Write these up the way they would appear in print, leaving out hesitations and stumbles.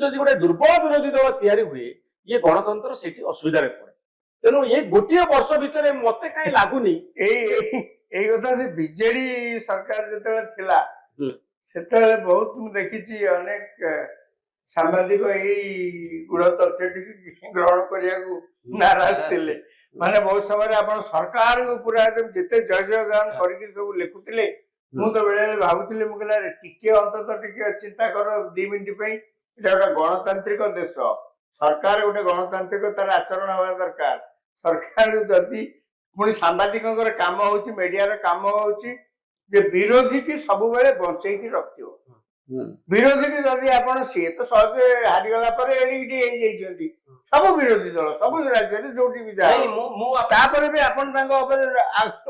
ଯଦି ଗୋଟେ ଦୁର୍ବଳ ବିରୋଧୀ ଦଳ ତିଆରି हुए ये गणतंत्र से असुविधा पड़े तेणु ये गोटे वर्ष भितर मत कहीं लगुनि कथा से बीजेडी सरकार जो बहुत मुझे देखी अनेक सांबादिक यही गुड़ तथ्य ग्रहण करने नाराज थे माने बहुत समय आप सरकार को पूरा जिते जय जयगान करके सब लिखुले मुझे बेले भावुली मुझे टिके अंतत टिके चिंता कर 2 मिनिट गोटे गणतांत्रिक देश सरकार गोटे गणतांत्रिक तार आचरण हवा दरकार सरकार जदि पुणी सांबादिक काम हो मीडिया काम हो विरोधी की सब बेले बंचे रखियो विरोधी की जदि आप सी तो सहजे हारीगला सब विरोधी दल सब राज्य जो भी जाए भी आपण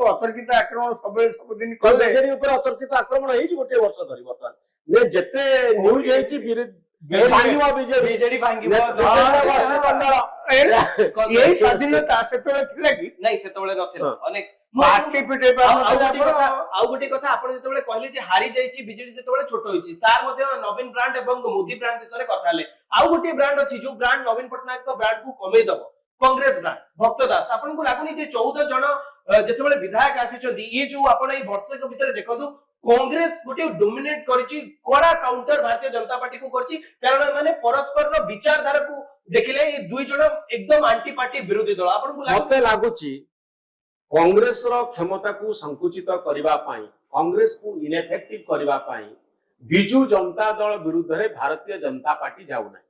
अतर्कित आक्रमण सब दिन बीजेडी अतर्कित आक्रमण हो गोटे वर्ष धरी बर्तमान जेते न्यूज बीजेडी यही स्वाधीनता से गोटे कथा आप कहले जे हारी जाइछि बीजेडी जेतेबेले छोट होइछि सार मध्ये नवीन ब्रांड एवं मोदी ब्रांड विषय कथा ले आउ गोटे ब्रांड अछि जो ब्रांड नवीन पटनायक को ब्रांड को कमे दबो कांग्रेस ब्रांड भक्तदास आपन को लागुनी जे 14 जन जेतेबेले विधायक आसीछथि ये जो आपण ए वर्ष के भीतर देखंतु कांग्रेस गोटे डोमिनेट करिछि कोडा काउंटर भारतीय जनता पार्टी को करछि कारण माने परस्पर रो विचारधारा को देखिले ये दुई जन एकदम एंटी पार्टी विरोधी दल आपन को मते लागुछि कांग्रेस रो क्षमता को संकुचित करबा पई कांग्रेस को इनइफेक्टिव करबा पई बिजू जनता दल विरुद्ध रे भारतीय जनता पार्टी जाउ नै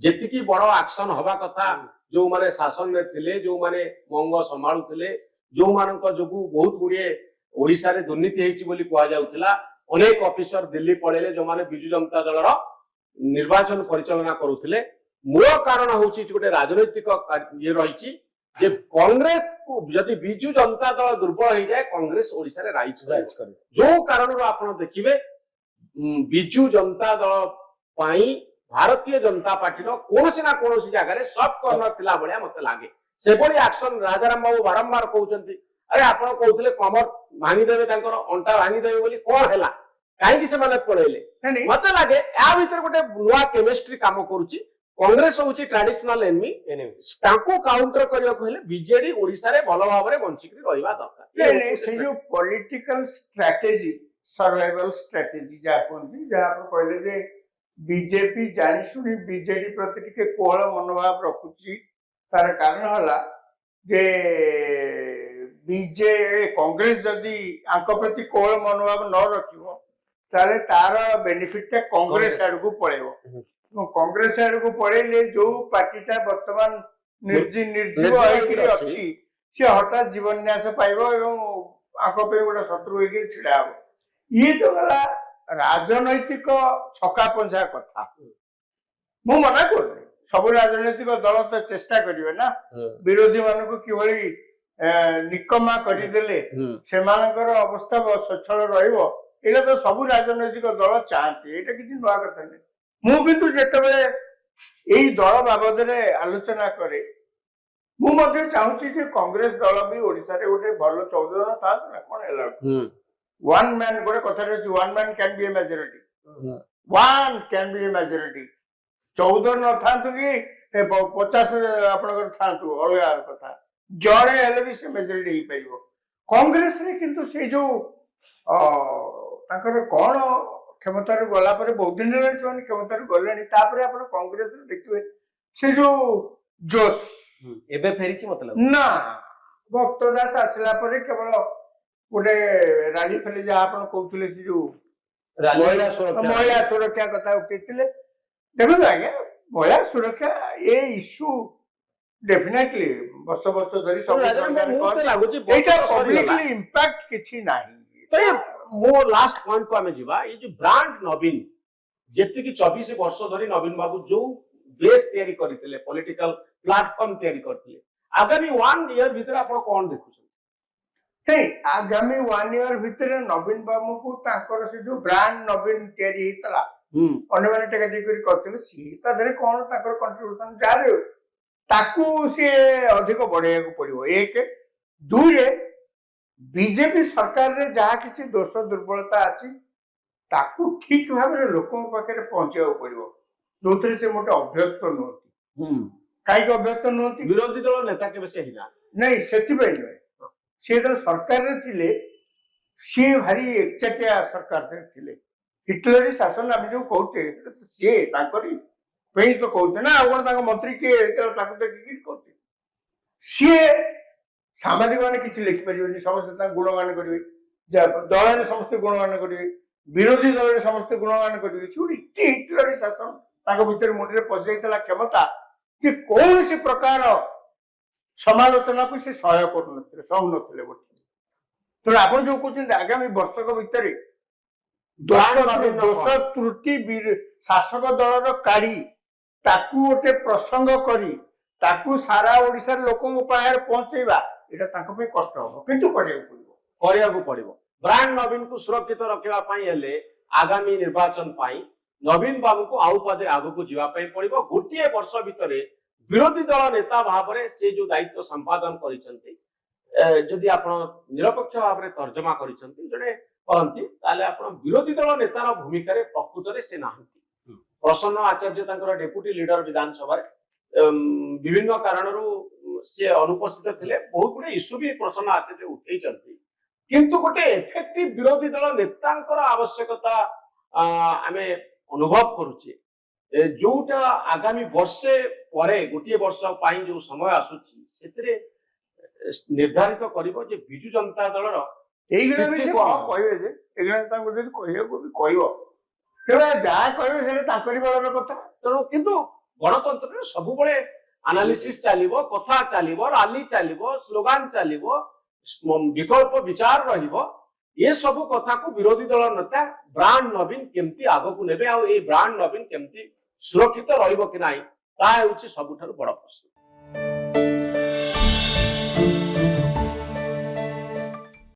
जेतिकी बड़ एक्शन हवा कथा जो माने शासन में थिले जो माने मंग संभाळु थिले जो मानक जोगु बहुत गुड़िए ओडिशा रे दुर्नीति हेछि बोली कुआ जाउथिला अनेक ऑफिसर दिल्ली पळेले जो माने बिजू जनता दल रो निर्वाचन परिचालना करूथिले मूल कारण होछि गोटे राजनैतिक ये रहिछि जे कांग्रेस को जदि बिजू जनता दल दुर्बल हो जाए कांग्रेस ओडिशा रे राइज करे जो कारण रो आपण देखिबे बिजू जनता दल पाई भारतीय जनता पार्टी रो कोनोसी ना कोनोसी जगह रे सॉफ्ट कॉर्नर थिला बळिया मते लागे से बड़ी एक्शन राजाराम बाबू बारंबार कहउचंती अरे आपण कहउतले कमर भांगी देबे तांकर अंटा भांगी देबे बोली कोन हैला काहे कि से माने पळेले मते लागे या भीतर गोटे नुवा केमिस्ट्री काम करूची कांग्रेस होची ट्रेडिशनल एनिमी तांको काउंटर करियो कहले बीजेडी ओडिसा रे भलो भाबरे बंचिकरी रहिबा दरकार से जो पॉलिटिकल स्ट्रेटजी सर्वाइवल स्ट्रेटजी जा कोनती जा आप कहले जे बीजेपी जानि सुनी बीजेडी प्रति के कोहल मनोभाव रखुची तार कारण हला जे बीजे कांग्रेस जदि आंक प्रति कोहल मनोभाव न रखिबो ताले तार बेनिफिट कांग्रेस आड़ को पळेबो कांग्रेस आड़ को पळेले जो पार्टीटा वर्तमान निर्जीव होइकरी अछि से हठात जीवन न्यास पाइबो एवं आंक पे गोटे शत्रु होइकरी छिड़ा हो ये तो गला राजनैतिक छका पंछा कथा मु मना कर सब राजनैतिक दल तो चेष्टा करिवे ना विरोधी मान को किभली निकमा करिदेले सेमानकर अवस्था सचल रहिबो एटा तो सब राजनैतिक दल चाहते एटा किछि नुआ कथा नै मु किंतु जेतेबेले एई दल बाबद रे आलोचना करे मु मध्ये चाहूची जे कांग्रेस दल भी ओडिसा रे गोटे भलो 14 जन था ना कोन हेला वन मैन गोटे कथा रे one man can be A majority one can be A majority 14 न थांतु कि 50 आपनकर थांतु अलगा कथा जड़े हेले भी से मेजॉरिटी ही पाइबो कांग्रेस रे किंतु से जो ताकर कोन क्षमता रे गला पर बहुत दिन रे से क्षमता रे गलेनी तापर आपण कांग्रेस रे देखिबे से जो जोश एबे फेरिची मतलब ना भक्तदास आसला पर केवल गोटे राली फेली जहाँ आप कहते जो महिला सुरक्षा कथा उठे देखो आज्ञा महिला सुरक्षा ये इश्यू डेफिनेटली वर्ष वर्ष धरी सब इम्पैक्ट किछि नाही तो मो लास्ट पॉइंट को आमे जीवा ये जो ब्रांड नवीन जेति की 24 वर्ष धरी नवीन बाबू जो बेस तयारी करथिले पॉलिटिकल प्लेटफॉर्म तयारी करथिले आगामी 1 ईयर भीतर आपण कोन देखुछन आगामी 1 ईयर भीतर नवीन बाबू को तांकर से जो ब्रांड नवीन तयारी हितला अन्य माने टेकाटिक करथिले सी ता धरे कोन तांकर कंट्रीब्यूशन जारे ताकू से अधिक बढ़ाया को पड़िबो एक दुई रे बीजेपी सरकार रे जहा किछि दोष दुर्बलता अछि ताकू ठीक भाबरे लोकन पाखे पहुंचाओ पड़िबो ଯୋଉଥିରେ ସେ ମୋଟେ ଅଭ୍ୟସ୍ତ ନୁହନ୍ତି। ହୁଁ କାହିଁକି ଅଭ୍ୟସ୍ତ ନୁହନ୍ତି? ବିରୋଧୀ ଦଳ ନେତା କେବେ ସେ ହେଇନାହାନ୍ତି। ନାଇଁ ସେଥିପାଇଁ ନୁହେଁ, ସେ ଯେତେବେଳେ ସରକାରରେ ଥିଲେ ସିଏ ଭାରି ଏକଚାଟିଆ ସରକାରରେ ଥିଲେ। ହିଟଲରୀ ଶାସନ ଆମେ ଯୋଉ କହୁଛେ ସିଏ ତାଙ୍କରି ପାଇଁ ତ କହୁଛେ ନା, ଆଉ କଣ ତାଙ୍କ ମନ୍ତ୍ରୀ କିଏ ତାକୁ ଦେଖିକି କହୁଛେ? ସିଏ ସାମ୍ବାଦିକ ମାନେ କିଛି ଲେଖିପାରିବେନି, ସମସ୍ତେ ତାଙ୍କୁ ଗୁଣଗାନ କରିବେ, ଦଳରେ ସମସ୍ତେ ଗୁଣଗାନ କରିବେ, ବିରୋଧୀ ଦଳରେ ସମସ୍ତେ ଗୁଣଗାନ କରିବେ। ସେ ଗୋଟେ ଏତେ ହିଟଲରୀ ଶାସନ ତାଙ୍କ ଭିତରେ ମୁଣ୍ଡରେ ପଶିଯାଇଥିଲା କ୍ଷମତା ଯେ କୌଣସି ପ୍ରକାର ସମାଲୋଚନାକୁ ସେ ସହ୍ୟ କରୁନଥିଲେ, ସହୁନଥିଲେ ଗୋଟେ। ତେଣୁ ଆପଣ ଯୋଉ କହୁଛନ୍ତି ଆଗାମୀ ବର୍ଷକ ଭିତରେ ଦୋଷ ତ୍ରୁଟି ଶାସକ ଦଳର କାଢି ତାକୁ ଗୋଟେ ପ୍ରସଙ୍ଗ କରି ତାକୁ ସାରା ଓଡିଶାର ଲୋକଙ୍କ ପାଖରେ ପହଞ୍ଚେଇବା, ଏଇଟା ତାଙ୍କ ପାଇଁ କଷ୍ଟ ହବ, କିନ୍ତୁ କରିବାକୁ ପଡିବ। ବ୍ରାଣ୍ଡ ନବୀନକୁ ସୁରକ୍ଷିତ ରଖିବା ପାଇଁ ହେଲେ ଆଗାମୀ ନିର୍ବାଚନ ପାଇଁ ନବୀନ ବାବୁଙ୍କୁ ଆଉ ପାଦେ ଆଗକୁ ଯିବା ପାଇଁ ପଡିବ। ଗୋଟିଏ ବର୍ଷ ଭିତରେ ବିରୋଧୀ ଦଳ ନେତା ଭାବରେ ସେ ଯୋଉ ଦାୟିତ୍ୱ ସମ୍ପାଦନ କରିଛନ୍ତି, ଯଦି ଆପଣ ନିରପେକ୍ଷ ଭାବରେ ତର୍ଜମା କରିଛନ୍ତି ଜଣେ କରନ୍ତି, ତାହେଲେ ଆପଣ ବିରୋଧୀ ଦଳ ନେତାର ଭୂମିକାରେ ପ୍ରକୃତରେ ସେ ନାହାନ୍ତି। ପ୍ରସନ୍ନ ଆଚାର୍ଯ୍ୟ ତାଙ୍କର ଡେପୁଟି ଲିଡର ବିଧାନସଭାରେ ବିଭିନ୍ନ କାରଣରୁ ସେ ଅନୁପସ୍ଥିତ ଥିଲେ। ବହୁତ ଗୁଡେ ଇସ୍ୟୁ ବି ପ୍ରସନ୍ନ ଆଚାର୍ଯ୍ୟ ଉଠେଇଛନ୍ତି, କିନ୍ତୁ ଗୋଟେ ଏଫେକ୍ଟିଭ ବିରୋଧୀ ଦଳ ନେତାଙ୍କର ଆବଶ୍ୟକତା ଆମେ ଅନୁଭବ କରୁଛେ। ଯୋଉଟା ଆଗାମୀ ବର୍ଷେ ପରେ ଗୋଟିଏ ବର୍ଷ ପାଇଁ ଯୋଉ ସମୟ ଆସୁଛି ସେଥିରେ ନିର୍ଦ୍ଧାରିତ କରିବ ଯେ ବିଜୁ ଜନତା ଦଳର ଏଇଗୁଡ଼ା ବି ସେ କଣ କହିବେ ଯେ, ଏଗୁଡ଼ା ତାଙ୍କୁ ଯଦି କହିବାକୁ ବି କହିବ, ତେଣୁ ଯାହା କହିବେ ସେଟା ତାଙ୍କରି ବେଳର କଥା। ତେଣୁ କିନ୍ତୁ ଗଣତନ୍ତ୍ରରେ ସବୁବେଳେ ଆନାଲିସିସ୍ ଚାଲିବ, କଥା ଚାଲିବ, ରାଲି ଚାଲିବ, ସ୍ଲୋଗାନ ଚାଲିବ, ବିକଳ୍ପ ବିଚାର ରହିବ। ଏସବୁ କଥାକୁ ବିରୋଧୀ ଦଳ ନେତା ବ୍ରାଣ୍ଡ ନବୀନ କେମିତି ଆଗକୁ ନେବେ, ଆଉ ଏଇ ବ୍ରାଣ୍ଡ ନବୀନ କେମିତି ସୁରକ୍ଷିତ ରହିବ କି ନାହିଁ, ତାହା ହେଉଛି ସବୁଠାରୁ ବଡ ପ୍ରଶ୍ନ।